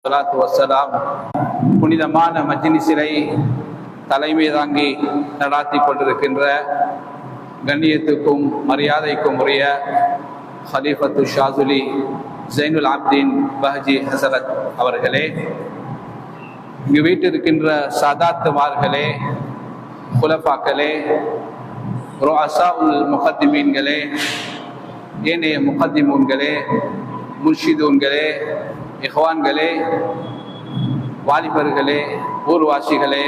ஸலாத்து வஸ்ஸலாம் புனிதமான மஜ்லிஸிலை தலைமை தாங்கி நடாத்தி கொண்டிருக்கின்ற கண்ணியத்துக்கும் மரியாதைக்கும் உரிய ஹலீஃபத்து ஷாதுலி ஜைனுல் ஆப்தீன் பஹஜி ஹசரத் அவர்களே, இங்கு வீட்டிருக்கின்ற சாதாத்துமார்களே, குலஃபாக்களே, ருஅஸாஉல் முகத்திமீன்களே, ஏனைய முகத்திமூன்களே, முர்ஷிதூன்களே, இஹ்வான்களே, வாலிபர்களே, ஊர்வாசிகளே,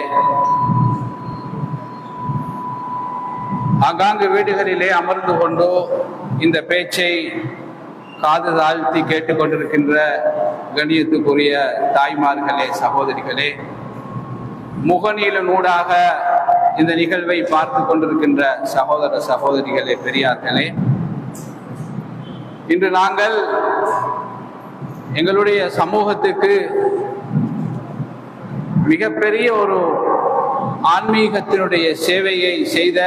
ஆங்காங்கு வீடுகளிலே அமர்ந்து கொண்டு இந்த பேச்சை காது தாழ்த்தி கேட்டுக்கொண்டிருக்கின்ற கண்ணியத்துக்குரிய தாய்மார்களே, சகோதரிகளே, முகநீளனூடாக இந்த நிகழ்வை பார்த்து கொண்டிருக்கின்ற சகோதர சகோதரிகளே, பெரியார்களே, இன்று நாங்கள் எங்களுடைய சமூகத்துக்கு மிகப்பெரிய ஒரு ஆன்மீகத்தினுடைய சேவையை செய்த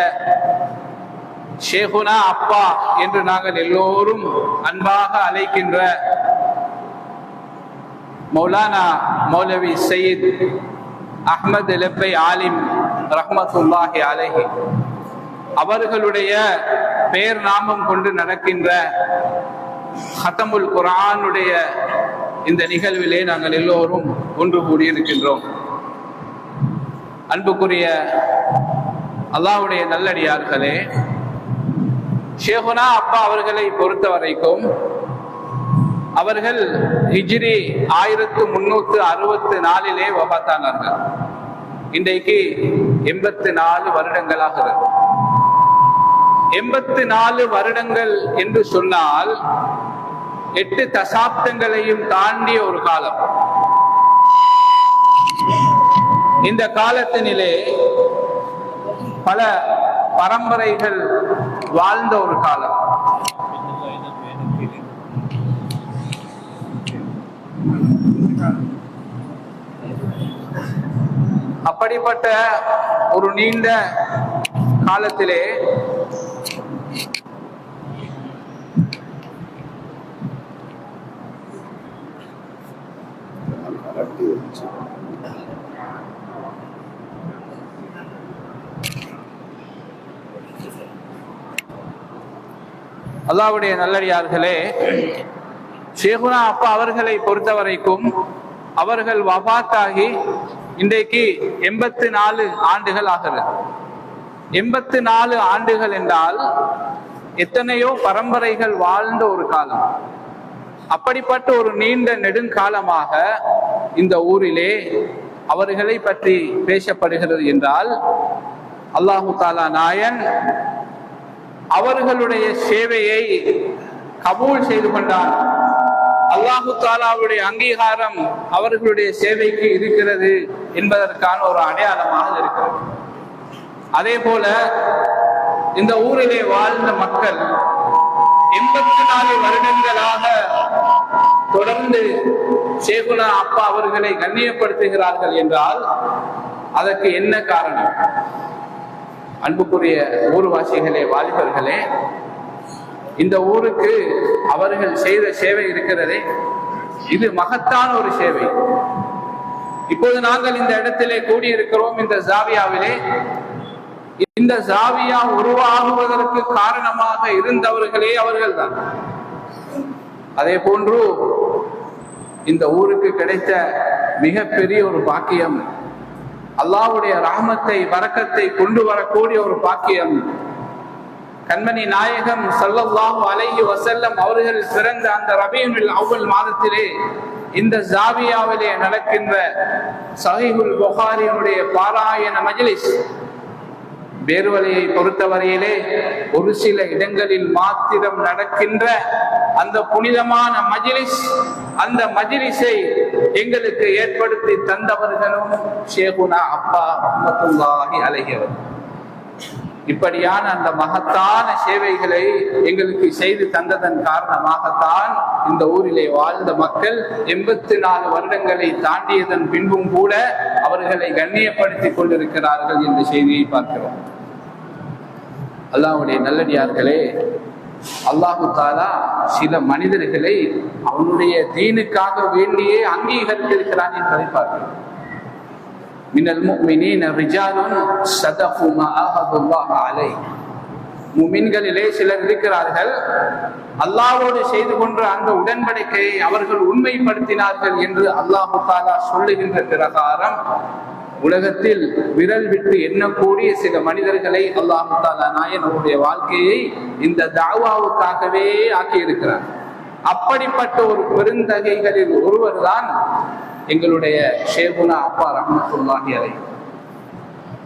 ஷேகுனா அப்பா என்று நாங்கள் எல்லோரும் அன்பாக அழைக்கின்ற மௌலானா மௌலவி சையீத் அஹ்மத் லெப்பை ஆலிம் ரஹ்மத்துல்லாஹி அலைஹி அவர்களுடைய பெயர் நாமம் கொண்டு நடக்கின்ற ஹத்தமுல் குர்ஆனுடைய இந்த நிகழ்விலே நாங்கள் எல்லோரும் ஒன்று கூடியிருக்கின்றோம். அன்புக்குரிய அல்லாஹ்வுடைய நல்லடியார்களே, ஷேகுனா அப்பா அவர்களை பொறுத்த வரைக்கும் அவர்கள் ஹிஜ்ரி 1364 வஃபாத்தானார்கள். இன்றைக்கு 84 வருடங்களாக 84 வருடங்கள் என்று சொன்னால் 8 தசாப்தங்களையும் தாண்டிய ஒரு காலம். இந்த காலத்தினிலே பல பரம்பரைகள் வாழ்ந்த ஒரு காலம். அப்படிப்பட்ட ஒரு நீண்ட காலத்திலே அல்லாஹ்வுடைய நல்லடியார்களே, ஷேகுனா அப்பா அவர்களை பொறுத்த வரைக்கும் அவர்கள் வஃபாத்தாகி இன்றைக்கு 84 ஆண்டுகள் ஆகிறது. 84 ஆண்டுகள் என்றால் எத்தனையோ பரம்பரைகள் வாழ்ந்த ஒரு காலம். அப்படிப்பட்ட ஒரு நீண்ட நெடுங்காலமாக இந்த ஊரிலே அவர்களை பற்றி பேசப்படுகிறது என்றால் அல்லாஹு தாலா நாயன் அவர்களுடைய சேவையை கபூல் செய்து கொண்டான். அல்லாஹு தாலாவுடைய அங்கீகாரம் அவர்களுடைய சேவைக்கு இருக்கிறது என்பதற்கான ஒரு அடையாளமாக இருக்கிறது. அதே போல இந்த ஊரிலே வாழ்ந்த மக்கள் 84 வருடங்களாக தொடர்ந்து ஷேகுனா அப்பா அவர்களை கண்ணியப்படுத்துகிறார்கள் என்றால் அதற்கு என்ன காரணம்? அன்புக்குரிய ஊர்வாசிகளே, வாலிபர்களே, இந்த ஊருக்கு அவர்கள் செய்த சேவை இருக்கிறதே, இது மகத்தான ஒரு சேவை. இப்போது நாங்கள் இந்த இடத்திலே கூடியிருக்கிறோம். இந்த ஜாவியாவிலே இந்த ஜாவியா உருவாகுவதற்கு காரணமாக இருந்தவர்களே அவர்கள்தான். அதே போன்று இந்த ஊருக்கு கிடைத்த மிகப்பெரிய ஒரு பாக்கியம், அல்லாஹ்வுடைய ரஹ்மத்தை பரக்கத்தை கொண்டு வரக்கூடிய ஒரு பாக்கியம். கண்மணி நாயகம் ஸல்லல்லாஹு அலைஹி வஸல்லம் அவர்கள் பிறந்த அந்த ரபீஉல் அவ்வல் மாதத்திலே இந்த ஜாவியாவிலே நடக்கின்ற ஸஹீஹுல் புகாரியினுடைய பாராயண மஜ்லிஸ், பேர்வழியை பொறுத்தவரையிலே ஒரு சில இடங்களில் மாத்திரம் நடக்கின்ற அந்த புனிதமான மஜ்லிஸ், அந்த மஜ்லிஸை எங்களுக்கு ஏற்படுத்தி தந்தவர்களும் ஷேகுனா அப்பா ரஹ்மத்துல்லாஹி அலைஹி அவர்கள். இப்படியான அந்த மகத்தான சேவைகளை எங்களுக்கு செய்து தந்ததன் காரணமாகத்தான் இந்த ஊரிலே வாழ்ந்த மக்கள் 84 வருடங்களை தாண்டியதன் பின்பும் கூட அவர்களை கண்ணியப்படுத்திக் கொண்டிருக்கிறார்கள் என்ற செய்தியை பார்க்கிறோம். அல்லாஹ்வுடைய நல்லடியார்களே, அல்லாஹு தாலா சில மனிதர்களை அவனுடைய தீனுக்காக வேண்டியே அங்கீகரித்திருக்கிறான் என்பதை பார்க்கிறோம். மினல் முஃமினீன ரிஜாலுன் ஸதகு மா அஹதுல்லாஹ அலைஹி. முஃமின்களிலே சிலர் இருக்கிறார்கள், அல்லாஹ்வோடு செய்து கொண்ட அந்த உடன்படிக்கையை அவர்கள் உண்மைப்படுத்தினார்கள் என்று அல்லாஹு தாலா சொல்லுகின்ற பிரகாரம் உலகத்தில் விரல் விட்டு எண்ணக்கூடிய சில மனிதர்களை அல்லாஹு தாலா நாயனுடைய வாழ்க்கையை இந்த தாவாவுக்காகவே ஆக்கியிருக்கிறார். அப்படிப்பட்ட ஒரு பெருந்தகைகளில் ஒருவர் தான் எங்களுடைய ஷேகுனா அப்பா ரஹ்மத்துல்லாஹி அலைஹி.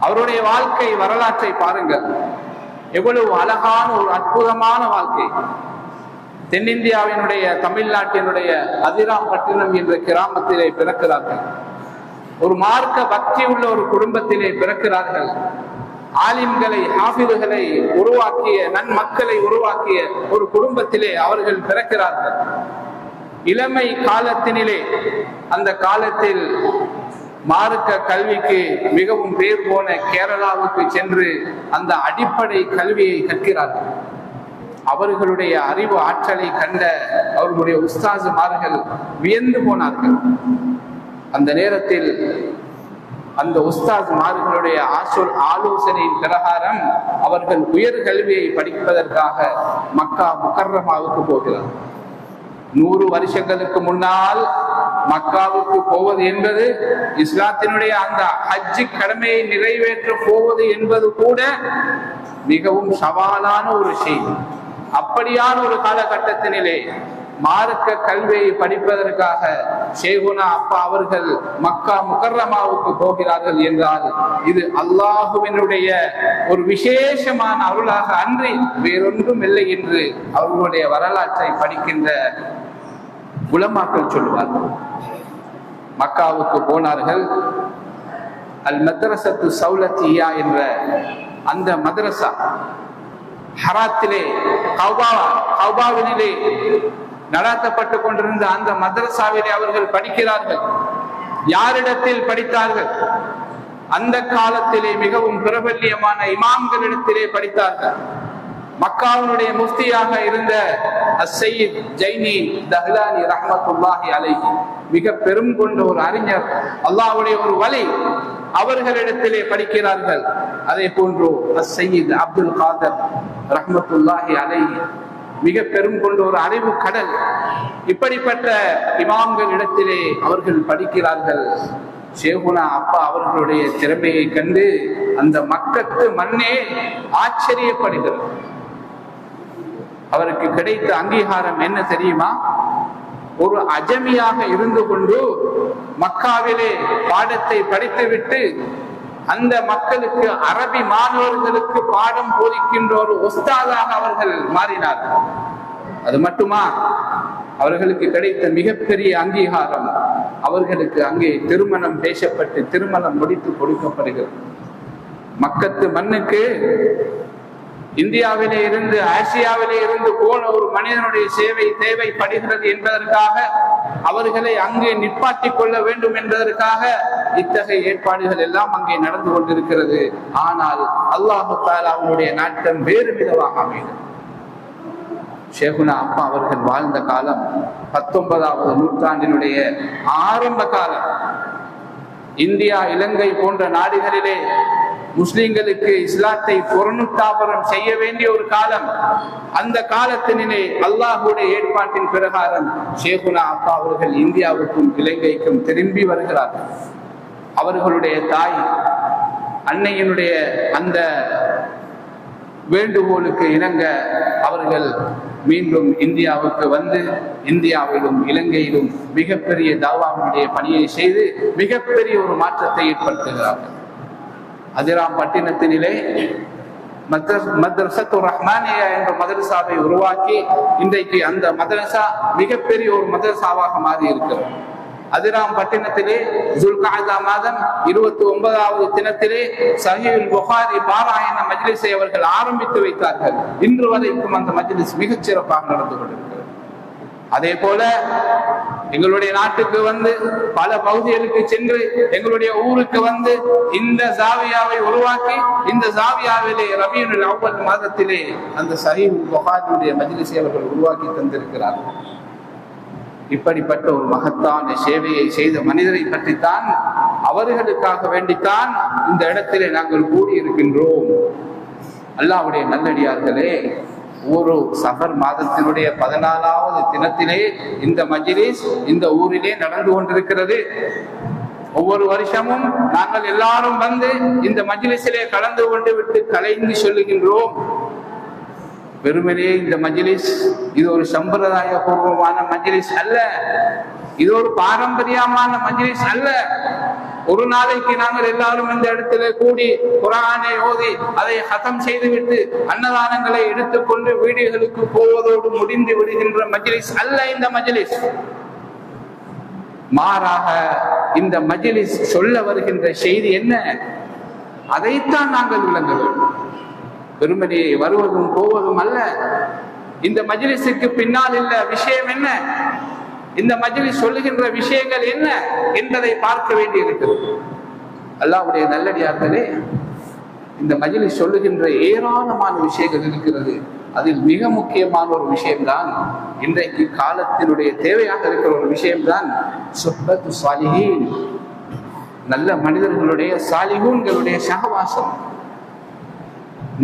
அவருடைய வாழ்க்கை வரலாற்றை பாருங்கள், எவ்வளவு அழகான ஒரு அற்புதமான வாழ்க்கை. தென்னிந்தியாவினுடைய தமிழ்நாட்டினுடைய அதிராம்பட்டினம் என்ற கிராமத்திலே பிறக்கிறார்கள். ஒரு மார்க்க பக்தி உள்ள ஒரு குடும்பத்திலே பிறக்கிறார்கள். ஆலிம்களை, ஹாஃபிதுகளை உருவாக்கிய, நன்மக்களை உருவாக்கிய ஒரு குடும்பத்திலே அவர்கள் பிறக்கிறார்கள். இளமை காலத்தினிலே, அந்த காலத்தில் மார்க்க கல்விக்கு மிகவும் பேர் போன கேரளாவுக்கு சென்று அந்த அடிப்படை கல்வியை கற்கிறார்கள். அவர்களுடைய அறிவு ஆற்றலை கண்ட அவர்களுடைய உஸ்தாதுமார்கள் வியந்து போனார்கள். அந்த நேரத்தில் அந்த உஸ்தாதுமார்களுடைய ஆலோசனையின் பிரகாரம் அவர்கள் உயர் கல்வியை படிப்பதற்காக மக்கா முக்கர்ரமாவுக்கு போகிறார். 100 வருஷங்களுக்கு முன்னால் மக்காவுக்கு போவது என்பது, இஸ்லாத்தினுடைய அந்த ஹஜ்ஜி கடமையை நிறைவேற்ற போவது என்பது கூட மிகவும் சவாலான ஒரு செய்தி. அப்படியான ஒரு காலகட்டத்தினிலே மார்க்க கல்வியை படிப்பதற்காக ஷேகுனா அப்பா அவர்கள் மக்கா முக்கர்ரமாவுக்கு போகிறார்கள் என்றால் இது அல்லாஹுவினுடைய ஒரு விசேஷமான அருளாக அன்றி வேறொன்றும் இல்லை என்று அவர்களுடைய வரலாற்றை படிக்கின்ற உலமாக்கள் சொல்லுவார்கள். மக்காவுக்கு போனார்கள். அல் மத்ரஸத்து சௌலத்தியா என்ற அந்த மதரசா ஹராத்திலே, கௌபாவிலே நடாத்தப்பட்டு கொண்டிருந்த அந்த மதரசாவிலே அவர்கள் படிக்கிறார்கள். யாரிடத்தில் படித்தார்கள்? அந்த காலத்திலே மிகவும் பிரபல்யமான இமாம்களிடத்திலே படித்தார்கள். மக்காவினுடைய முஃப்தியாக இருந்த அஸ்ஸையித் ஜைனி தஹ்லானி ரஹ்மத்துல்லாஹி அலைஹி, மிக பெரும் கொண்ட ஒரு அறிஞர், அல்லாஹ்வுடைய ஒரு வலி, அவர்களிடத்திலே படிக்கிறார்கள். அதே போன்று அஸ்ஸையித் அப்துல் காதர் ரஹ்மத்துல்லாஹி அலைஹி, மிக பெரும் கொண்ட ஒரு அறிவு கடல். இப்படிப்பட்ட இமாம்கள் இடத்திலே அவர்கள் படிக்கிறார்கள். ஷேகுனா அப்பா அவர்களுடைய திறமையை கண்டு அந்த மக்கத்து மண்ணே ஆச்சரியப்படுகிறது. அவருக்கு கிடைத்த அங்கீகாரம் என்ன தெரியுமா? ஒரு அஜமியாக இருந்து கொண்டு மக்காவிலே பாடத்தை படித்துவிட்டு அந்த மக்களுக்கு, அரபி மாணவர்களுக்கு பாடம் போதிக்கின்ற ஒரு உஸ்தாதாக அவர்கள் மாறினார்கள். அது மட்டுமா, அவர்களுக்கு கிடைத்த மிகப்பெரிய அங்கீகாரம், அவர்களுக்கு அங்கே திருமணம் பேசப்பட்டு திருமணம் முடித்து கொடுக்கப்படுகிறது. மக்கத்து மண்ணுக்கு இந்தியாவிலே இருந்து, ஆசியாவிலே இருந்து போன ஒரு மனிதனுடைய சேவை தேவைப்படுகிறது என்பதற்காக, அவர்களை அங்கே நிப்பாட்டிக் கொள்ள வேண்டும் என்பதற்காக இத்தகைய ஏற்பாடுகள் எல்லாம் அங்கே நடந்து கொண்டிருக்கிறது. ஆனால் அல்லாஹு தஆலா அவனுடைய நாட்டம் வேறு விதமாக அமைகிறது. ஷேகுனா அப்பா அவர்கள் வாழ்ந்த காலம் 19வது நூற்றாண்டினுடைய ஆரம்ப காலம். இந்தியா, இலங்கை போன்ற நாடுகளிலே முஸ்லிம்களுக்கு இஸ்லாத்தை புறநூத்தாபரம் செய்ய வேண்டிய ஒரு காலம். அந்த காலத்தினிலே அல்லாஹுடைய ஏற்பாட்டின் பிரகாரம் ஷேகுனா அப்பா அவர்கள் இந்தியாவுக்கும் இலங்கைக்கும் திரும்பி வருகிறார்கள். அவர்களுடைய தாய் அன்னையினுடைய அந்த வேண்டுகோளுக்கு இணங்க அவர்கள் மீண்டும் இந்தியாவுக்கு வந்து இந்தியாவிலும் இலங்கையிலும் மிகப்பெரிய தாவாவுடைய பணியை செய்து மிகப்பெரிய ஒரு மாற்றத்தை ஏற்படுத்துகிறார்கள். அதிராம்பட்டினத்தினிலே மத்ரஸத்து ரஹ்மானியா என்ற மதரசாவை உருவாக்கி இன்றைக்கு அந்த மதரசா மிகப்பெரிய ஒரு மதரசாவாக மாறி இருக்கிறது. அதிராம்பட்டினத்திலே ஜுல்காதா மாதம் 29வது தினத்திலே சஹீஹுல் புகாரி பாராயண மஜ்லிஸை அவர்கள் ஆரம்பித்து வைத்தார்கள். இன்று வரைக்கும் அந்த மஜ்லிஸ் மிகச் சிறப்பாக நடந்து கொண்டிருக்கிறது. அதே போல எங்களுடைய நாட்டுக்கு வந்து பல பகுதிகளுக்கு சென்று எங்களுடைய ஊருக்கு வந்து இந்த ஜாவியாவை உருவாக்கி இந்த ஜாவியாவிலே ரபியுல் அவ்வல் மாதத்திலே அந்த சஹீஹ் புகாரியுடைய மஜ்லிஸை அவர்கள் உருவாக்கி தந்திருக்கிறார்கள். இப்படிப்பட்ட ஒரு மகத்தான சேவையை செய்த மனிதரை பற்றித்தான், அவர்களுக்காக வேண்டித்தான் இந்த இடத்திலே நாங்கள் கூடியிருக்கின்றோம். அல்லாஹ்வுடைய நல்லடியார்களே, ஒரு சஃபர் மாதத்தினுடைய 14வது தினத்திலே இந்த மஜ்லிஸ் இந்த ஊரிலே நடந்து கொண்டிருக்கிறது. ஒவ்வொரு வருஷமும் நாங்கள் எல்லாரும் வந்து இந்த மஜ்லிஸிலே கலந்து கொண்டு விட்டு கலைந்து சொல்லுகின்றோம். வெறுமனே இந்த மஜ்லிஸ் இது ஒரு சம்பிரதாய பூர்வமான மஜ்லிஸ் அல்ல, இது ஒரு பாரம்பரியமான மஜ்லிஸ் அல்ல. ஒரு நாளைக்கு நாங்கள் எல்லாரும் இந்த இடத்துல கூடி குர்ஆனை ஓதி அதை ஹதம் செய்துவிட்டு அன்னதானங்களை எடுத்துக்கொண்டு வீடுகளுக்கு போவதோடு முடிந்து விடுகின்ற மஜ்லிஸ் அல்ல இந்த மஜ்லிஸ். மாறாக இந்த மஜ்லிஸ் சொல்ல வருகின்ற செய்தி என்ன, அதைத்தான் நாங்கள் விளங்க வேண்டும். வெறுமனே வருவதும் போவதும் அல்ல. இந்த மஜ்லிஸுக்கு பின்னால் உள்ள விஷயம் என்ன, இந்த மஜ்லிஸ் சொல்லுகின்ற விஷயங்கள் என்ன என்பதை பார்க்க வேண்டி இருக்கிறது. அல்லாஹ்வுடைய நல்லடியார்களே, இந்த மஜ்லிஸ் சொல்லுகின்ற ஏராளமான விஷயங்கள் இருக்கிறது. அதில் மிக முக்கியமான ஒரு விஷயம்தான், இன்றைக்கு காலத்தினுடைய தேவையாக இருக்கிற ஒரு விஷயம்தான் சுஹ்பத்து சாலிஹீன், நல்ல மனிதர்களுடைய சாலிஹூன்களுடைய சகவாசம்.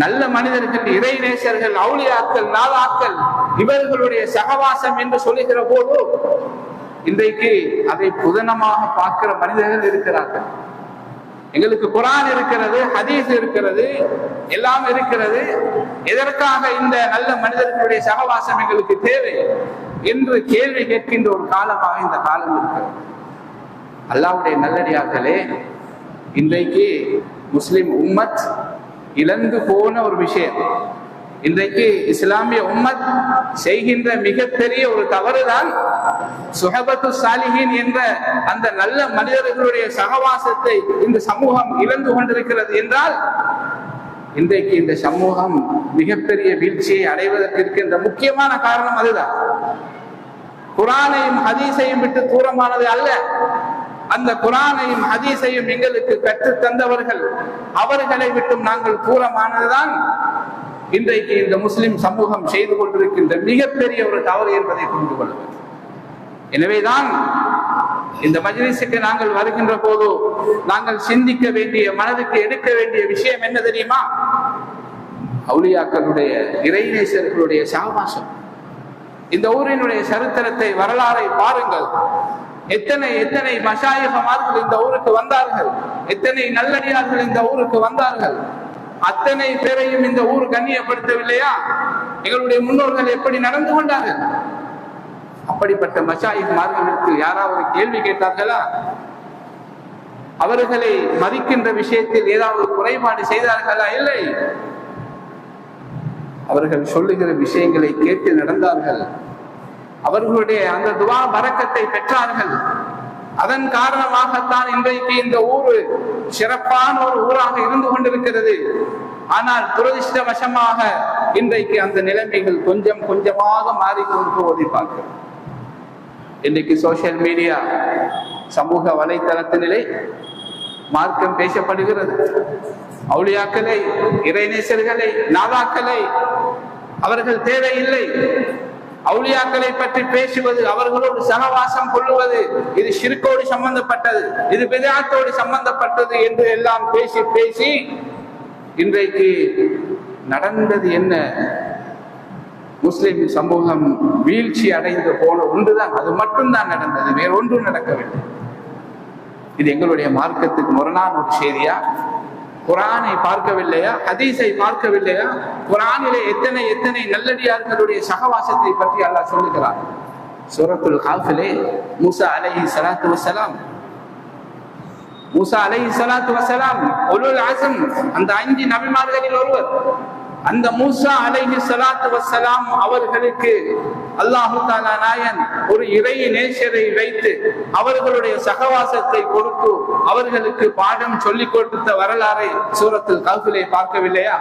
நல்ல மனிதர்கள், இறை நேசர்கள், அவுலியாக்கள், நாதாக்கள், இவர்களுடைய சகவாசம் என்று சொல்லுகிற போது இன்றைக்கு அதை புதனமாக பார்க்கிற மனிதர்கள் இருக்கிறார்கள். எங்களுக்கு குர்ஆன் இருக்கிறது, ஹதீஸ் இருக்கிறது, எல்லாம் இருக்கிறது. எதற்காக இந்த நல்ல மனிதர்களுடைய சகவாசம் எங்களுக்கு தேவை என்று கேள்வி கேட்கின்ற ஒரு காலமாக இந்த காலம் இருக்கிறது. அல்லாஹ்வுடைய நல்லடியார்களே, இன்றைக்கு முஸ்லிம் உம்மத் இழந்து போன ஒரு விஷயம். இன்றைக்கு இஸ்லாமிய உம்மத் செய்கின்ற மிகப்பெரிய ஒரு தவறுதான் சுஹபத்து சாலிஹீன் என்ற அந்த நல்ல மனிதர்களுடைய சகவாசத்தை இந்த சமூகம் இழந்து கொண்டிருக்கிறது என்றால், இன்றைக்கு இந்த சமூகம் மிகப்பெரிய வீழ்ச்சியை அடைவதற்கு இருக்கின்ற முக்கியமான காரணம் அதுதான். குர்ஆனையும் ஹதீஸையும் விட்டு தூரமானது அல்ல, அந்த குர்ஆனையும் ஹதீஸையும் எங்களுக்கு கற்றுத் தந்தவர்கள், அவர்களை விட்டும் நாங்கள் தூரமானதுதான் இன்றைக்கு இந்த முஸ்லிம் சமூகம் செய்து கொண்டிருக்கின்ற மிகப்பெரிய ஒரு தவறு என்பதை புரிந்து கொள்ள வேண்டும். எனவேதான் இந்த மஜ்லிஸுக்கு நாங்கள் வருகின்ற போது நாங்கள் சிந்திக்க வேண்டிய, மனதுக்கு எடுக்க வேண்டிய விஷயம் என்ன தெரியுமா? அவுலியாக்களுடைய, இறைநேசர்களுடைய சகவாசம். இந்த ஊரினுடைய சரித்திரத்தை, வரலாறை பாருங்கள். எத்தனை எத்தனை மஷாயிகமார்கள் இந்த ஊருக்கு வந்தார்கள், எத்தனை நல்லடியார்கள் இந்த ஊருக்கு வந்தார்கள். அத்தனை பேரையும் இந்த ஊர் கண்ணியப்படுத்தவில்லையா? எங்களுடைய முன்னோர்கள் எப்படி நடந்து கொண்டார்கள்? அப்படிப்பட்ட மஷாயிகமார்களுக்கு யாராவது கேள்வி கேட்டார்களா? அவர்களை மதிக்கின்ற விஷயத்தில் ஏதாவது குறைபாடு செய்தார்களா? இல்லை. அவர்கள் சொல்லுகிற விஷயங்களை கேட்டு நடந்தார்கள். அவர்களுடைய அந்த துஆ பரக்கத்தை பெற்றார்கள். அதன் காரணமாகத்தான் இன்றைக்கு இந்த ஊரு சிறப்பான ஒரு ஊராக இருந்து கொண்டிருக்கிறது. ஆனால் துரதிர்ஷ்டவசமாக இன்றைக்கு அந்த நிலைமைகள் கொஞ்சம் கொஞ்சமாக மாறிக்கொண்டு போவதை பார்க்கிறோம். இன்றைக்கு சோசியல் மீடியா, சமூக வலைத்தளத்தினிலே மார்க்கம் பேசப்படுகிறது. அவுலியாக்களை, இறைநேசர்களை, நாதாக்களை அவர்கள் தேவையில்லை. அவுலியாக்களை பற்றி பேசுவது, அவர்களோடு சகவாசம் கொள்ளுவது, இது ஷிர்கோடு சம்பந்தப்பட்டது, இது பித்அத்தோடு சம்பந்தப்பட்டது என்று எல்லாம் பேசி பேசி இன்றைக்கு நடந்தது என்ன? முஸ்லிம் சமூகம் வீழ்ச்சி அடைந்து போன ஒன்றுதான், அது மட்டும்தான் நடந்தது, வேற ஒன்றும் நடக்கவில்லை. இது எங்களுடைய மார்க்கத்துக்கு முரணான ஒரு செய்தியா? குர்ஆனை பார்க்கவில்லையா? ஹதீஸை பார்க்கவில்லையா? குர்ஆனிலே எத்தனை எத்தனை நல்லடியார்களுடைய சகவாசத்தை பற்றி அல்லாஹ் சொல்லுகிறார். சூரத்துல் காஃபிலே மூசா அலைஹிஸ்ஸலாத்து வஸ்ஸலாம், மூசா அலைஹிஸ்ஸலாத்து வஸ்ஸலாம் உலுல் அஸ்ம், அந்த 5 நபிமார்களில் ஒருவர். அந்த மூசா அலைஹிஸ்ஸலாத்து வஸ்ஸலாம் அவர்களுக்கு அல்லாஹு தஆலா நாயன் ஒரு இறை நேசரை வைத்து அவர்களுடைய சகவாசத்தை கொடுத்து அவர்களுக்கு பாடம் சொல்லிக் கொடுத்த வரலாறை சூரத்துல் கஹ்ஃபிலே பார்க்கவில்லையா?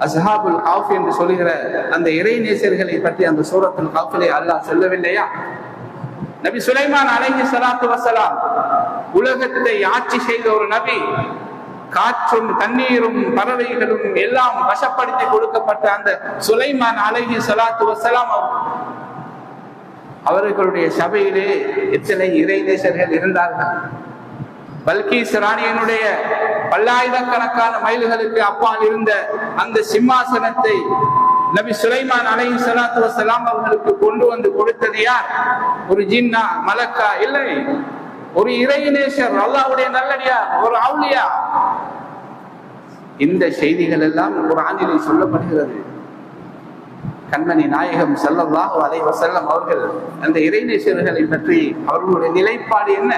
அஸ்ஹாபுல் கஃப் என்று சொல்லுகிற அந்த இறை நேசர்களை பற்றி அந்த சூரத்துல் கஃபிலே அல்லாஹ் சொல்லவில்லையா? நபி சுலைமான் அலைஹிஸ்ஸலாத்து வஸ்ஸலாம் உலகத்தை ஆட்சி செய்த ஒரு நபி. காற்றும் தண்ணீரும் பறவைகளும் எல்லாம் வசப்படுத்தி கொடுக்கப்பட்ட அந்த சுலைமான் அலைஹிஸ்ஸலாத்து வஸ்ஸலாம் அவர்களுடைய சபையிலே எத்தனை இறை நேசர்கள் இருந்தார்கள். பல்கீஸ் ராணியினுடைய பல்லாயிரக்கணக்கான மைல்களுக்கு அப்பால் இருந்த அந்த சிம்மாசனத்தை நபி சுலைமான் அலைஹிஸ்ஸலாத்து வஸ்ஸலாம் அவர்களுக்கு கொண்டு வந்து கொடுத்தது யார்? ஒரு ஜின்னா, மலக்கா? இல்லை, ஒரு இறைநேசர், அல்லாஹ்வுடைய நல்லடியார், ஒரு அவுலியா. இந்த செய்திகள் எல்லாம் குர்ஆனிலே சொல்லப்படுகிறது. கண்மணி நாயகம் ஸல்லல்லாஹு அலைஹி வஸல்லம் அவர்கள் அந்த இறைநேசர்களை பற்றி அவர்களுடைய நிலைப்பாடு என்ன?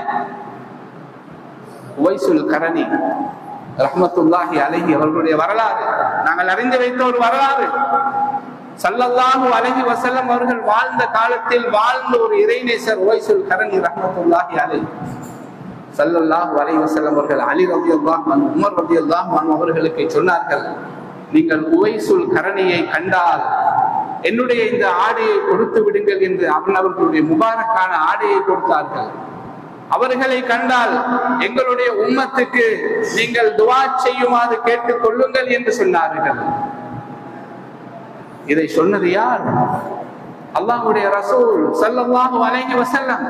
உவைசுல் கரணி ரஹ்மத்துல்லாஹி அலைஹி அவர்களுடைய வரலாறு நாங்கள் அறிந்து வைத்த ஒரு வரலாறு. ஸல்லல்லாஹு அலைஹி வஸல்லம் அவர்கள் வாழ்ந்த காலத்தில் வாழ்ந்த ஒரு இறைநேசர் உவைசுல் கரணி ரஹ்மத்துல்லாஹி அலைஹி. ஸல்லல்லாஹு அலைஹி வஸல்லம் அவர்கள் அலி ரலியல்லாஹு அன்ஹு, உமர் ரலியல்லாஹு அன்ஹு அவர்களுக்கு சொன்னார்கள், நீங்கள் உவைசுல் கரணியை கண்டால் என்னுடைய இந்த ஆடையை கொடுத்து விடுங்கள் என்று அவர்களுடைய முபாரக்கான ஆடையை கொடுத்தார்கள். அவர்களை கண்டால் எங்களுடைய உம்மத்துக்கு நீங்கள் துஆ செய்யுமாறு கேட்டுக் கொள்ளுங்கள் என்று சொன்னார்கள். இதை சொன்னது யார்? அல்லாஹ்வுடைய ரசூல் ஸல்லல்லாஹு அலைஹி வஸல்லம்.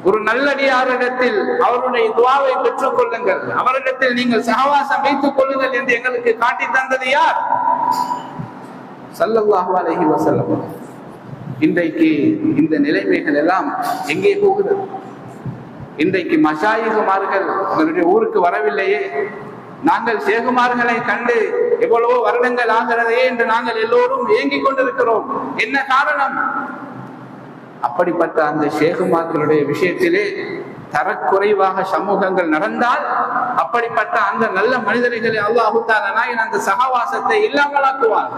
ஒரு நல்லடியாரிடத்தில் அவருடைய துஆவை பெற்றுக் கொள்ளுங்கள், அவரிடத்தில் நீங்கள் சஹவாசம் வைத்துக் கொள்ளுங்கள் என்று எங்களுக்கு காட்டி தந்தது யார்? ஸல்லல்லாஹு அலைஹி வஸல்லம். இன்றைக்கு இந்த நிலைமைகள் எல்லாம் எங்கே போகிறது? இன்றைக்கு மஷாயிகுமார்கள் எங்களுடைய ஊருக்கு வரவில்லையே, நாங்கள் ஷேகுமார்களை கண்டு எவ்வளவோ வருடங்கள் ஆகிறதே என்று நாங்கள் எல்லோரும் ஏங்கிக் கொண்டிருக்கிறோம். என்ன காரணம்? அப்படிப்பட்ட அந்த ஷேகுமார்களுடைய விஷயத்திலே தரக்குறைவாக சமூகங்கள் நடந்தால் அப்படிப்பட்ட அந்த நல்ல மனிதர்களை அல்லாஹ் தஆலா அந்த சகவாசத்தை இல்லாமலாக்குவார்.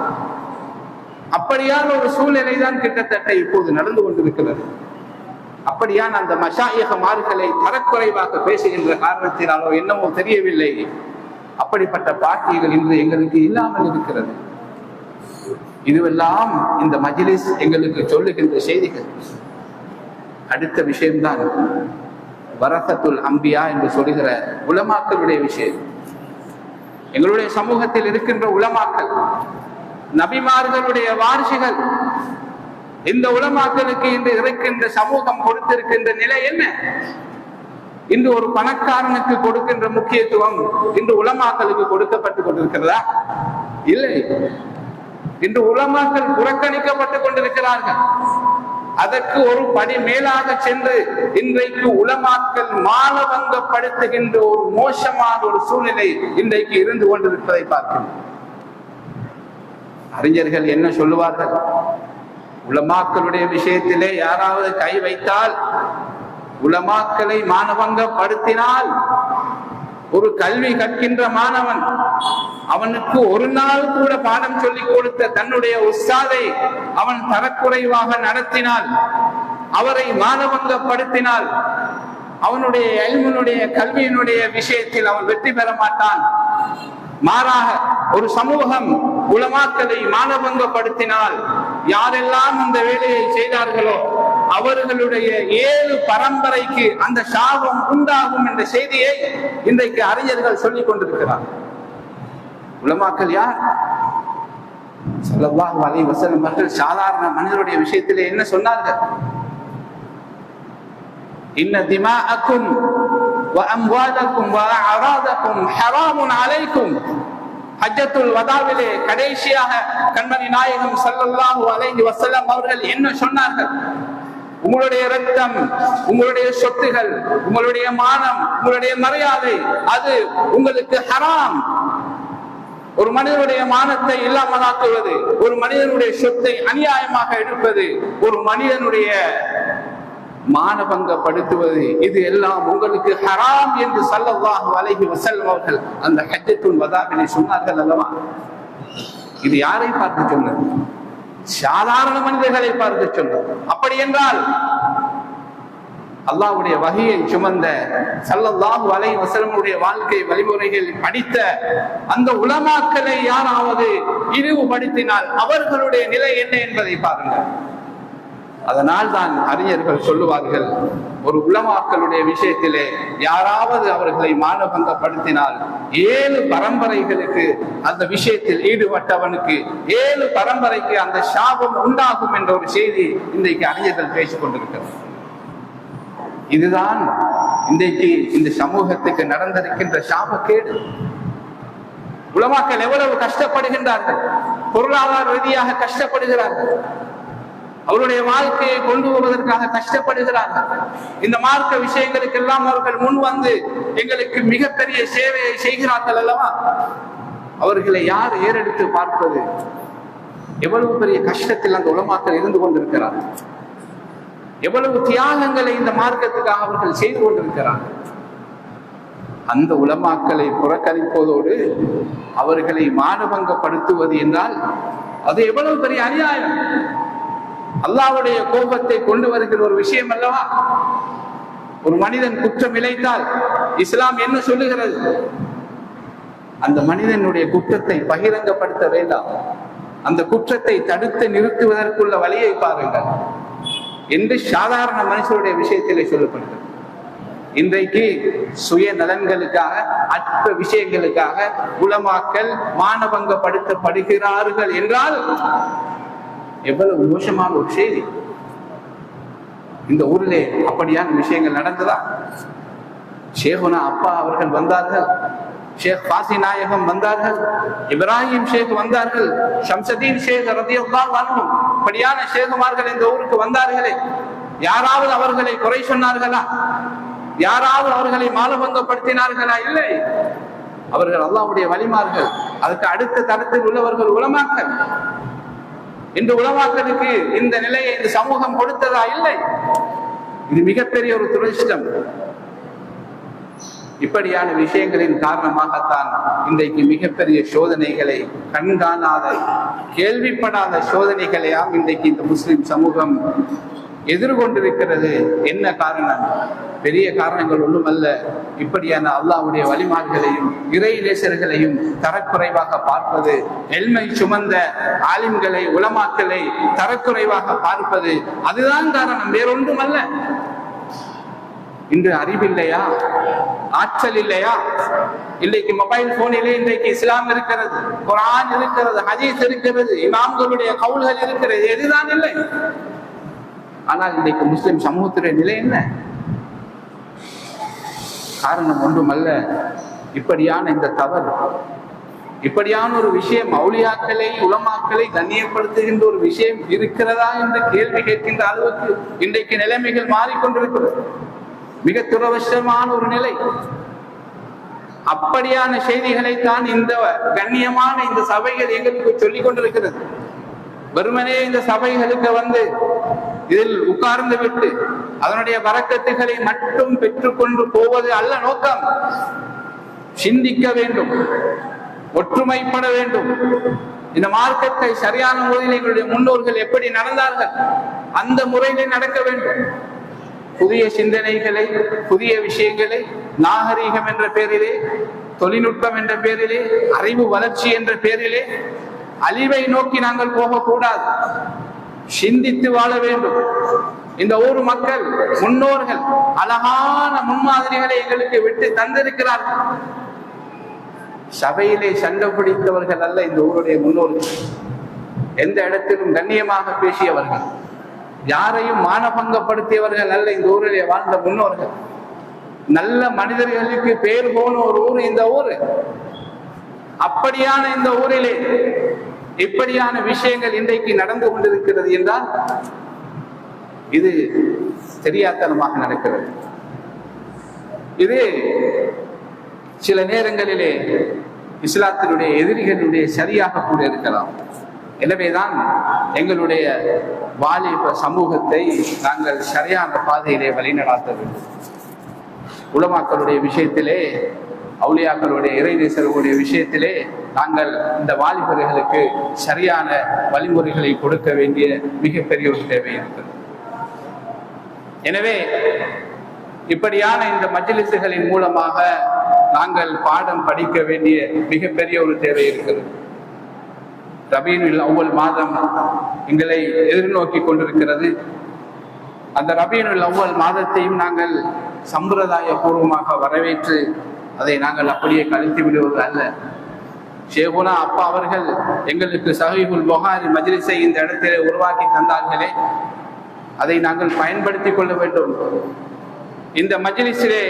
அப்படியான ஒரு சூழ்நிலை தான் கிட்டத்தட்ட இப்போது நடந்து கொண்டிருக்கிறது. அப்படியான அந்த மஷாயிகுமார்களை தரக்குறைவாக பேசுகின்ற காரணத்தினாலோ என்னமோ தெரியவில்லை, அப்படிப்பட்ட பாக்கியங்கள் இன்று எங்களுக்கு இல்லாமல் இருக்கிறது. இதுவெல்லாம் இந்த மஜ்லிஸ் எங்களுக்கு சொல்லுகின்ற செய்திகள். அடுத்த விஷயம்தான் வரசத்துல் அம்பியா என்று சொல்லுகிற உலமாக்களுடைய விஷயம். எங்களுடைய சமூகத்தில் இருக்கின்ற உலமாக்கள் நபிமார்களுடைய வாரிசுகள். இந்த உலமாக்களுக்கு இன்று இருக்கின்ற சமூகம் கொடுத்திருக்கின்ற நிலை என்ன? இன்று ஒரு பணக்காரனுக்கு கொடுக்கின்ற முக்கியத்துவம் இன்று உலமாக்களுக்கு கொடுக்கப்பட்டுக் கொண்டிருக்கிறதா? இல்லை. இன்று உலமாக்கள் புறக்கணிக்கப்பட்டுக் கொண்டிருக்கிறார்கள். அதற்கு ஒரு படி மேலாக சென்று இன்றைக்கு உலமாக்கள் மானபங்கப்படுத்துகின்ற ஒரு மோசமான ஒரு சூழ்நிலை இன்றைக்கு இருந்து கொண்டிருப்பதை பார்க்கிறோம். அறிஞர்கள் என்ன சொல்லுவார்கள்? உலமாக்களுடைய விஷயத்திலே யாராவது கை வைத்தால், உலமாக்களை மானபங்கப்படுத்தினால், ஒரு கல்வி கற்கின்ற மாணவன் அவனுக்கு ஒரு நாள் கூட பாடம் சொல்லிக் கொடுத்த தன்னுடைய உஸ்தாதை அவன் தரக்குறைவாக நடத்தினால், அவரை மானபங்கப்படுத்தினால், அவனுடைய இல்முனுடைய கல்வியினுடைய விஷயத்தில் அவன் வெற்றி பெற மாட்டான். மாறாக ஒரு சமூகம் உலமாக்களை மானபங்கப்படுத்தினால், யாரெல்லாம் அந்த வேலையை செய்தார்களோ அவர்களுடைய 7 பரம்பரைக்கு அந்த சாபம் உண்டாகும் என்ற செய்தியை இன்றைக்கு அறிஞர்கள் சொல்லிக் கொண்டிருக்கிறார். உலமாக்கள் யார்? ஸல்லல்லாஹு அலைஹி வஸல்லம் அவர்கள் சாதாரண மனிதருடைய விஷயத்திலே என்ன சொன்னார்கள்? இன்ன திமாஅக்கும் வ அம்வாலக்கும் வ அஅராதக்கும் ஹராமுன் அலைக்கும். ஹஜ்ஜத்துல் வதாவிலே கடைசியாக கண்மணி நாயகம் ஸல்லல்லாஹு அலைஹி வஸல்லம் அவர்கள் என்ன சொன்னார்கள்? உங்களுடைய இரத்தம், உங்களுடைய சொத்துகள், உங்களுடைய மானம், உங்களுடைய மரியாதை அது உங்களுக்கு ஹராம். ஒரு மனிதனுடைய மானத்தை இல்லாமலாக்குவது, ஒரு மனிதனுடைய சொத்தை அநியாயமாக எடுப்பது, ஒரு மனிதனுடைய மானபங்கப்படுத்துவது, இது எல்லாம் உங்களுக்கு ஹராம் என்று ஸல்லல்லாஹு அலைஹி வஸல்லம் அவர்கள் அந்த ஹஜ்ஜத்துல் வதாவிலே சொன்னார்கள் அல்லவா? இது யாரை பார்த்து சொன்னது? சாதாரண மனிதர்களை பார்த்து சொன்னது. அப்படி என்றால் அல்லாஹ்வுடைய வஹியை சுமந்த ஸல்லல்லாஹு அலைஹி வஸல்லமுடைய வாழ்க்கை வழிமுறைகள் படித்த அந்த உலமாக்களை யாராவது இழிவுபடுத்தினால் அவர்களுடைய நிலை என்ன என்பதை பாருங்கள். அதனால் தான் அறிஞர்கள் சொல்லுவார்கள், ஒரு உலமாக்களுடைய விஷயத்திலே யாராவது அவர்களை மானபங்கப்படுத்தினால் 7 பரம்பரைகளுக்கு அந்த விஷயத்தில் ஈடுபட்டவனுக்கு 7 பரம்பரைக்கு அந்த சாபம் உண்டாகும் என்ற ஒரு செய்தி இன்றைக்கு அறிஞர்கள் பேசிக் கொண்டிருக்கிறார். இதுதான் இன்றைக்கு இந்த சமூகத்துக்கு நடந்திருக்கின்ற சாபக்கேடு. உலமாக்கள் எவ்வளவு கஷ்டப்படுகின்றார்கள், பொருளாதார ரீதியாக கஷ்டப்படுகிறார்கள், அவருடைய வாழ்க்கையை கொண்டு வருவதற்காக கஷ்டப்படுகிறார்கள். இந்த மார்க்க விஷயங்களுக்கெல்லாம் அவர்கள் முன் வந்து எங்களுக்கு மிகப்பெரிய சேவையை செய்கிறார்கள் அல்லவா? அவர்களை யார் ஏறெடுத்து பார்ப்பது? எவ்வளவு பெரிய கஷ்டத்தில் அந்த உலமாக்கள் இருந்து கொண்டிருக்கிறார்கள், எவ்வளவு தியாகங்களை இந்த மார்க்கத்துக்காக அவர்கள் செய்து கொண்டிருக்கிறார்கள். அந்த உலமாக்களை புறக்கணிப்பதோடு அவர்களை மானபங்கப்படுத்துவது என்றால் அது எவ்வளவு பெரிய அநியாயம், அல்லாஹ்வுடைய கோபத்தை கொண்டு வருகிற ஒரு விஷயம் அல்லவா? ஒரு மனிதன் குற்றம் இழைத்தால் இஸ்லாம் என்ன சொல்லுகிறது? அந்த மனிதனுடைய குற்றத்தை பகிரங்கப்படுத்த வேண்டாம், அந்த குற்றத்தை தடுத்து நிறுத்துவதற்குள்ள வழியை பாருங்கள் என்று சாதாரண மனுஷருடைய விஷயத்திலே சொல்லப்படுகிறது. இன்றைக்கு சுய நலன்களுக்காக அற்ப விஷயங்களுக்காக உலமாக்கள் மானபங்கப்படுத்தப்படுகிறார்கள் என்றால் எவ்வளவு மோசமான ஒரு செய்தி. இந்த ஊரிலே அப்படியான விஷயங்கள் நடந்ததா? ஷேகுனா அப்பா அவர்கள் வந்தார்கள், ஷேக் பாசி நாயகம் வந்தார்கள், இப்ராஹிம் ஷேக் வந்தார்கள், ஷம்சுதீன் ஷேக் ரலியல்லாஹு அன்ஹு அப்படியான ஷேகுமார்கள் இந்த ஊருக்கு வந்தார்களே, யாராவது அவர்களை குறை சொன்னார்களா? யாராவது அவர்களை மானபங்கப்படுத்தினார்களா? இல்லை. அவர்கள் அல்லாஹ்வுடைய வலிமார்கள், அதுக்கு அடுத்த தரத்தில் உள்ளவர்கள் உலமாக்கள். இந்த உலமாக்களுக்கு இந்த நிலையை இந்த சமூகம் கொடுத்ததா? இல்லை. இது மிகப்பெரிய ஒரு துரதிர்ஷ்டம். இப்படியான விஷயங்களின் காரணமாகத்தான் இன்றைக்கு மிகப்பெரிய சோதனைகளை, கண்காணாத கேள்விப்படாத சோதனைகளையாம் இன்றைக்கு இந்த முஸ்லிம் சமூகம் எதிர்கொண்டிருக்கிறது. என்ன காரணம்? பெரிய காரணங்கள் ஒன்றுமல்ல. இப்படியான அல்லாஹ்வுடைய வலிமார்களையும் இறை நேசர்களையும் தரக்குறைவாக பார்ப்பது, எல்மை சுமந்த ஆலிம்களை உலமாக்களை தரக்குறைவாக பார்ப்பது, அதுதான் காரணம், வேறொன்றுமல்ல. இன்று அறிவில்லையா? ஆற்றல் இல்லையா? இன்றைக்கு மொபைல் போனிலே இன்றைக்கு இஸ்லாம் இருக்கிறது, குர்ஆன் இருக்கிறது, ஹதீஸ் இருக்கிறது, இமாம்களுடைய கவுல்கள் இருக்கிறது, எதுதான் இல்லை? ஆனால் இன்றைக்கு முஸ்லிம் சமூகத்துடைய நிலை என்ன? காரணம் ஒன்றுமல்ல, இப்படியான இந்த தவறு, இப்படியான ஒரு விஷயம், அவுலியாக்களை உலமாக்களை கண்ணியப்படுத்துகின்ற ஒரு விஷயம் இருக்கிறதா என்று கேள்வி கேட்கின்ற அளவுக்கு இன்றைக்கு நிலைமைகள் மாறிக்கொண்டிருக்கிறது. மிக துரவசமான ஒரு நிலை. அப்படியான செய்திகளைத்தான் இந்த கண்ணியமான இந்த சபைகள் எங்களுக்கு சொல்லிக் கொண்டிருக்கிறது. வெறுமனே இந்த சபைகளுக்கு வந்து இதில் உட்கார்ந்து விட்டு அதனுடைய வரக்கத்துகளை மட்டும் பெற்றுக்கொண்டு போவது அல்ல நோக்கம். சிந்திக்க வேண்டும், ஒற்றுமைப்பட வேண்டும். இந்த மார்க்கத்தை சரியான முறையில் எங்களுடைய முன்னோர்கள் எப்படி நடந்தார்கள் அந்த முறையிலே நடக்க வேண்டும். புதிய சிந்தனைகளை, புதிய விஷயங்களை நாகரீகம் என்ற பெயரிலே, தொழில்நுட்பம் என்ற பெயரிலே, அறிவு வளர்ச்சி என்ற பெயரிலே அழிவை நோக்கி நாங்கள் போகக்கூடாது. சிந்தித்து வாழ வேண்டும். இந்த ஊர் மக்கள், முன்னோர்கள் அழகான முன்மாதிரிகளை எங்களுக்கு விட்டு தந்திருக்கிறார்கள். சபையிலே சண்டை பிடித்தவர்கள் அல்ல இந்த ஊருடைய முன்னோர்கள். எந்த இடத்திலும் கண்ணியமாக பேசியவர்கள், யாரையும் மானபங்கப்படுத்தியவர்கள் அல்ல இந்த ஊரிலே வாழ்ந்த முன்னோர்கள். நல்ல மனிதர்களுக்கு பேர் போன ஒரு ஊர் இந்த ஊர். அப்படியான இந்த ஊரிலே இப்படியான விஷயங்கள் இன்றைக்கு நடந்து கொண்டிருக்கிறது என்றால் இது தெரியாத்தனமாக நடக்கிறது. இது சில நேரங்களிலே இஸ்லாத்தினுடைய எதிரிகளுடைய சரியாக கூட இருக்கலாம். எனவேதான் எங்களுடைய வாலிப சமூகத்தை நாங்கள் சரியான பாதையிலே வழிநடாத்த வேண்டும். உலமாக்களுடைய விஷயத்திலே, அவுலியாக்களுடைய இறைநேசர்களுடைய விஷயத்திலே நாங்கள் இந்த வாலிபர்களுக்கு சரியான வழிமுறைகளை கொடுக்க வேண்டிய மிகப்பெரிய ஒரு தேவை இருக்கிறது. எனவே இப்படியான இந்த மஜ்லிஸ்களின் மூலமாக நாங்கள் பாடம் படிக்க வேண்டிய மிகப்பெரிய ஒரு தேவை இருக்கிறது. ரபீஉல் அவ்வல் மாதம் எங்களை எதிர்நோக்கி கொண்டிருக்கிறது. அந்த ரபீஉல் அவ்வல் மாதத்தையும் நாங்கள் சம்பிரதாய பூர்வமாக வரவேற்று அதை நாங்கள் அப்படியே கழித்து விடுவது அல்ல. ஷேகுனா அப்பா அவர்கள் எங்களுக்கு சஹீஹுல் புகாரி மஜ்லிஸை இந்த இடத்திலே உருவாக்கி தந்தார்களே, அதை நாங்கள் பயன்படுத்திக் கொள்ள வேண்டும். இந்த மஜ்லிஸிலே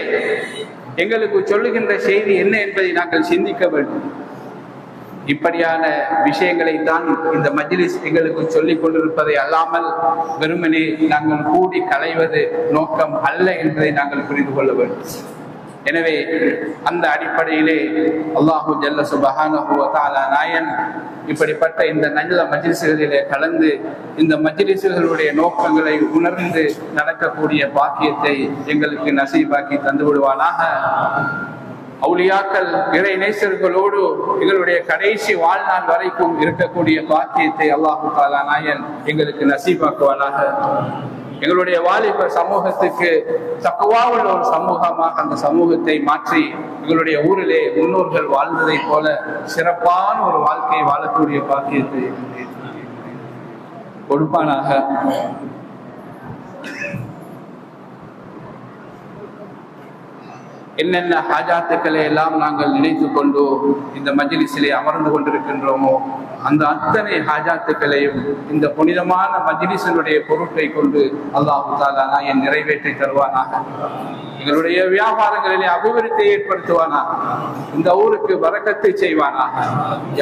எங்களுக்கு சொல்லுகின்ற செய்தி என்ன என்பதை நாங்கள் சிந்திக்க வேண்டும். இப்படியான விஷயங்களை தான் இந்த மஜ்லிஸ் எங்களுக்கு சொல்லிக் கொண்டிருப்பதை அல்லாமல் வெறுமனே நாங்கள் கூடி களைவது நோக்கம் அல்ல என்பதை நாங்கள் புரிந்து கொள்ள வேண்டும். எனவே அந்த அடிப்படையிலே அல்லாஹு ஜல்ல சுப்ஹானஹு வ தஆலா நாயன் இப்படிப்பட்ட இந்த நல்ல மஜ்லிஸ்களிலே கலந்து இந்த மஜ்லிஸ்களுடைய நோக்கங்களை உணர்ந்து நடக்கக்கூடிய பாக்கியத்தை எங்களுக்கு நசீபாக்கி தந்து விடுவானாக. அவுலியாக்கள் இறை நேசர்களோடு எங்களுடைய கடைசி வாழ்நாள் வரைக்கும் இருக்கக்கூடிய பாக்கியத்தை அல்லாஹு தஆலா நாயன் எங்களுக்கு நசீபாக்குவானாக. எங்களுடைய வாலிப சமூகத்துக்கு தக்வாவுள்ள ஒரு சமூகமாக அந்த சமூகத்தை மாற்றி எங்களுடைய ஊரிலே முன்னோர்கள் வாழ்ந்ததை போல சிறப்பான ஒரு வாழ்க்கையை வாழக்கூடிய பாக்கியத்தை கொடுப்பானாக. என்னென்ன ஹாஜாத்துக்களை எல்லாம் நாங்கள் நினைத்து கொண்டு இந்த மஜ்லிஸிலே அமர்ந்து கொண்டிருக்கின்றோமோ அந்த அத்தனை ஹாஜாத்துக்களையும் இந்த புனிதமான மஜ்லிஸினுடைய பொருட்டை கொண்டு அல்லாஹு தஆலா நாயன் நிறைவேற்றி தருவானாக. எங்களுடைய வியாபாரங்களிலே அபிவிருத்தியை ஏற்படுத்துவானாக. இந்த ஊருக்கு பரக்கத்தை செய்வானாக.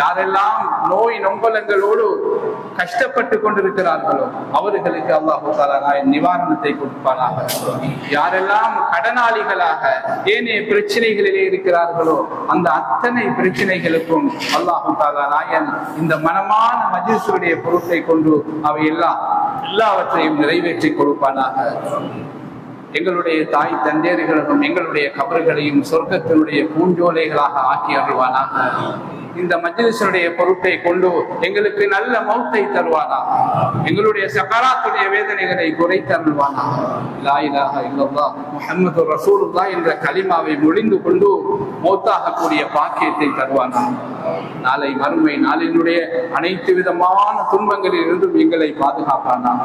யாரெல்லாம் நோய் நொம்பலங்களோடு கஷ்டப்பட்டு கொண்டிருக்கிறார்களோ அவர்களுக்கு அல்லாஹு தஆலா நாயன் நிவாரணத்தை கொடுப்பானாக. யாரெல்லாம் கடனாளிகளாக ஏனைய பிரச்சனைகளிலே இருக்கிறார்களோ அந்த அத்தனை பிரச்சனைகளுக்கும் அல்லாஹு தஆலா நாயன் இந்த மனமான மஜ்லிஸுடைய பொருட்டை கொண்டு அவை எல்லாவற்றையும் நிறைவேற்றி கொடுப்பானாக. எங்களுடைய தாய் தந்தையர்களும் எங்களுடைய கபர்களையும் சொர்க்கத்தினுடைய பூஞ்சோலைகளாக ஆக்கி அருள்வானாக. இந்த மஜ்லிஸுடைய பொருட்டை கொண்டு எங்களுக்கு நல்ல மௌத்தை தருவானாக. எங்களுடைய சகராத்துடைய வேதனைகளை குறைத்து அருள்வானாக. லா இலாஹா இல்லல்லாஹ் முஹம்மது ரசூலுல்லாஹ் என்ற கலிமாவை மொழிந்து கொண்டு மௌத்தாகக்கூடிய பாக்கியத்தை தருவானாக. நாளை மறுமை நாளினுடைய அனைத்து விதமான துன்பங்களில் இருந்தும் எங்களை பாதுகாப்பானாக.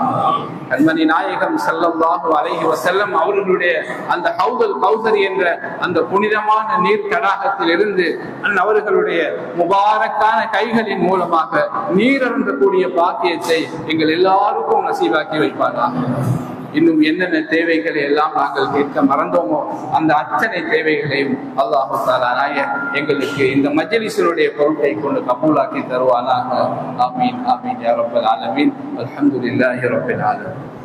கண்மணி நாயகம் ஸல்லல்லாஹு அலைஹி வஸல்லம் அவர்களுடைய அந்த ஹவுதுல் கௌசர் என்ற அந்த புனிதமான நீர் தடாகத்தில் இருந்து அவர்களுடைய முபாரக்கான கைகளின் மூலமாக நீர் அருந்தக்கூடிய பாக்கியத்தை எங்கள் எல்லாருக்கும் நசீபாக்கி வைப்பார்கள். இன்னும் என்னென்ன தேவைகளை எல்லாம் நாங்கள் கேட்க மறந்தோமோ அந்த அத்தனை தேவைகளையும் அல்லாஹு தஆலா நாயன் எங்களுக்கு இந்த மஜ்லிஸுடைய பொருட்டை கொண்டு கபூலாக்கி தருவானாக. ஆமீன் ஆமீன் யா ரப்பல் ஆலமீன். அல்ஹம்துலில்லாஹி ரப்பில் ஆலமீன்.